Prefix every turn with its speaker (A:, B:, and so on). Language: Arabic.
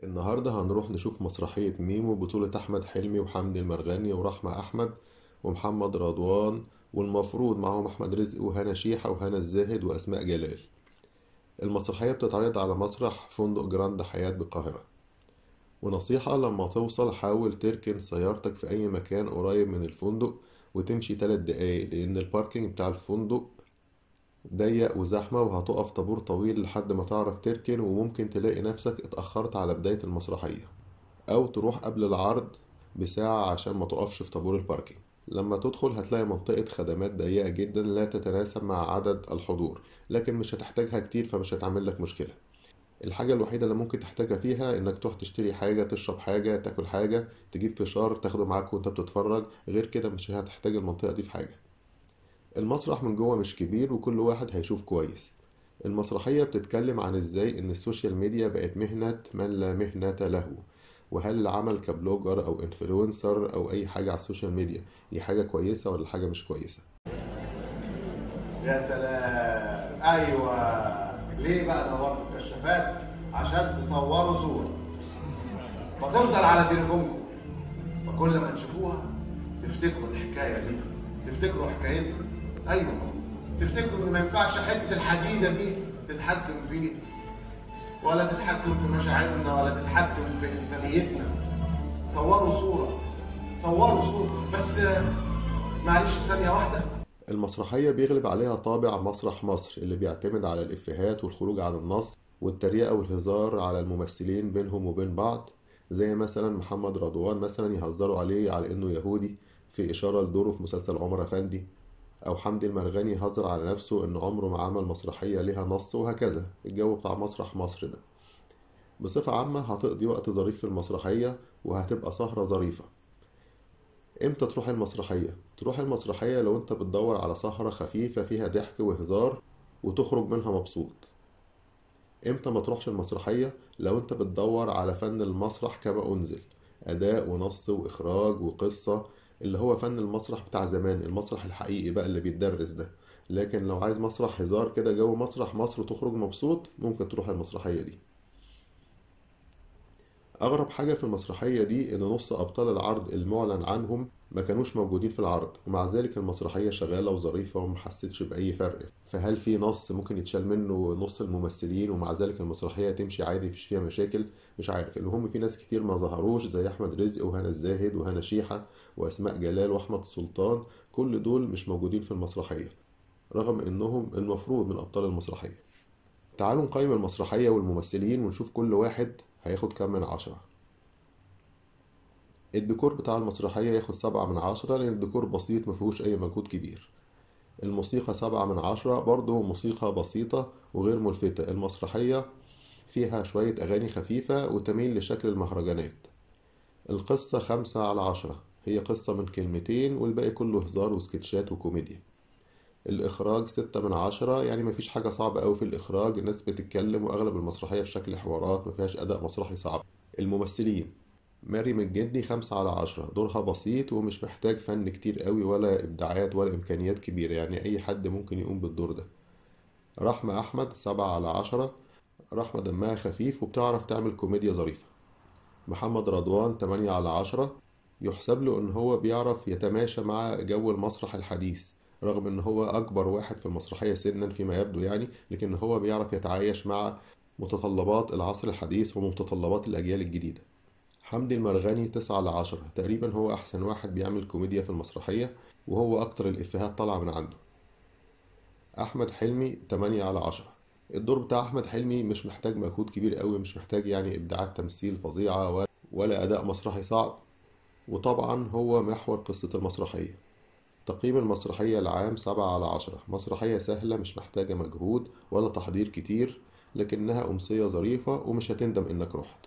A: النهاردة هنروح نشوف مسرحية ميمو بطولة أحمد حلمي وحمدي المرغني ورحمة أحمد ومحمد رضوان، والمفروض معاهم أحمد رزق وهنا شيحة وهنا الزاهد وأسماء جلال. المسرحية بتتعرض على مسرح فندق جراند حياة بالقاهرة. ونصيحة لما توصل حاول تركن سيارتك في أي مكان قريب من الفندق وتمشي 3 دقايق، لأن الباركينج بتاع الفندق ضيق وزحمة وهتقف طابور طويل لحد ما تعرف تركن، وممكن تلاقي نفسك اتأخرت على بداية المسرحية، أو تروح قبل العرض بساعة عشان ما تقفش في طابور الباركينج. لما تدخل هتلاقي منطقة خدمات ضيقة جدا لا تتناسب مع عدد الحضور، لكن مش هتحتاجها كتير فمش هتعمل لك مشكلة. الحاجة الوحيدة اللي ممكن تحتاجها فيها انك تروح تشتري حاجة، تشرب حاجة، تاكل حاجة، تجيب فشار تاخده معاك وانت بتتفرج، غير كده مش هتحتاج المنطقة دي في حاجة. المسرح من جوه مش كبير وكل واحد هيشوف كويس. المسرحية بتتكلم عن ازاي ان السوشيال ميديا بقت مهنة من لا مهنة له، وهل العمل كبلوجر او انفلونسر او اي حاجة على السوشيال ميديا دي حاجة كويسة ولا حاجة مش كويسة.
B: يا سلام، ايوه. ليه بقى دورت الكشافات؟ عشان تصوروا صورة فتفضل على تليفونكم، وكل ما تشوفوها تفتكروا الحكاية دي، تفتكروا حكايتكم. ايوه، تفتكروا ان ما ينفعش حتة الحديدة دي تتحكم فيه، ولا تتحكم في مشاعرنا، ولا تتحكم في انسانيتنا. صوروا صورة، صوروا صورة بس. معلش ثانية واحدة.
A: المسرحية بيغلب عليها طابع مسرح مصر اللي بيعتمد على الإفيهات والخروج عن النص والتريقة والهزار على الممثلين بينهم وبين بعض، زي مثلا محمد رضوان مثلا يهزروا عليه على إنه يهودي في إشارة لدوره في مسلسل عمر أفندي، أو حمدي المرغني يهزر على نفسه إن عمره ما عمل مسرحية ليها نص، وهكذا الجو بتاع مسرح مصر ده. بصفة عامة هتقضي وقت ظريف في المسرحية وهتبقى سهرة ظريفة. امتى تروح المسرحية؟ تروح المسرحية لو انت بتدور على سهرة خفيفة فيها ضحك وهزار وتخرج منها مبسوط. امتى ما تروحش المسرحية؟ لو انت بتدور على فن المسرح كما انزل، اداء ونص واخراج وقصة، اللي هو فن المسرح بتاع زمان، المسرح الحقيقي بقى اللي بيتدرس ده. لكن لو عايز مسرح هزار كده جو مسرح مصر وتخرج مبسوط، ممكن تروح المسرحية دي. أغرب حاجة في المسرحية دي إن نص أبطال العرض المعلن عنهم ما كانوش موجودين في العرض، ومع ذلك المسرحية شغالة وظريفة ومحسيتش بأي فرق. فهل في نص ممكن يتشال منه نص الممثلين ومع ذلك المسرحية تمشي عادي مفيش فيها مشاكل؟ مش عارف. المهم في ناس كتير ما ظهروش زي أحمد رزق وهنا الزاهد وهنا شيحة وأسماء جلال وأحمد سلطان، كل دول مش موجودين في المسرحية رغم إنهم المفروض من أبطال المسرحية. تعالوا نقيم المسرحية والممثلين ونشوف كل واحد هياخد كام من 10. الديكور بتاع المسرحية ياخد 7/10 لأن الديكور بسيط مفيهوش أي مجهود كبير. الموسيقى 7/10، برضه موسيقى بسيطة وغير ملفتة. المسرحية فيها شوية أغاني خفيفة وتميل لشكل المهرجانات. القصة 5/10، هي قصة من كلمتين والباقي كله هزار وسكتشات وكوميديا. الإخراج 6/10، يعني مفيش حاجة صعبة أوي في الإخراج، الناس بتتكلم وأغلب المسرحية في شكل حوارات مفيهاش أداء مسرحي صعب. الممثلين: مريم الجندي 5/10، دورها بسيط ومش محتاج فن كتير قوي ولا إبداعات ولا إمكانيات كبيرة، يعني أي حد ممكن يقوم بالدور ده. رحمة أحمد 7/10، رحمة دمها خفيف وبتعرف تعمل كوميديا ظريفة. محمد رضوان 8/10، يحسب له إن هو بيعرف يتماشى مع جو المسرح الحديث، رغم إن هو أكبر واحد في المسرحية سنا فيما يبدو يعني، لكن هو بيعرف يتعايش مع متطلبات العصر الحديث ومتطلبات الأجيال الجديدة. حمدي المرغني 9/10، تقريبا هو أحسن واحد بيعمل كوميديا في المسرحية وهو أكتر الإفيهات طالعة من عنده. أحمد حلمي 8/10، الدور بتاع أحمد حلمي مش محتاج مجهود كبير قوي، مش محتاج يعني إبداعات تمثيل فظيعة ولا أداء مسرحي صعب، وطبعا هو محور قصة المسرحية. تقييم المسرحية العام 7/10، مسرحية سهلة مش محتاجة مجهود ولا تحضير كتير، لكنها أمسية ظريفة ومش هتندم إنك رحت.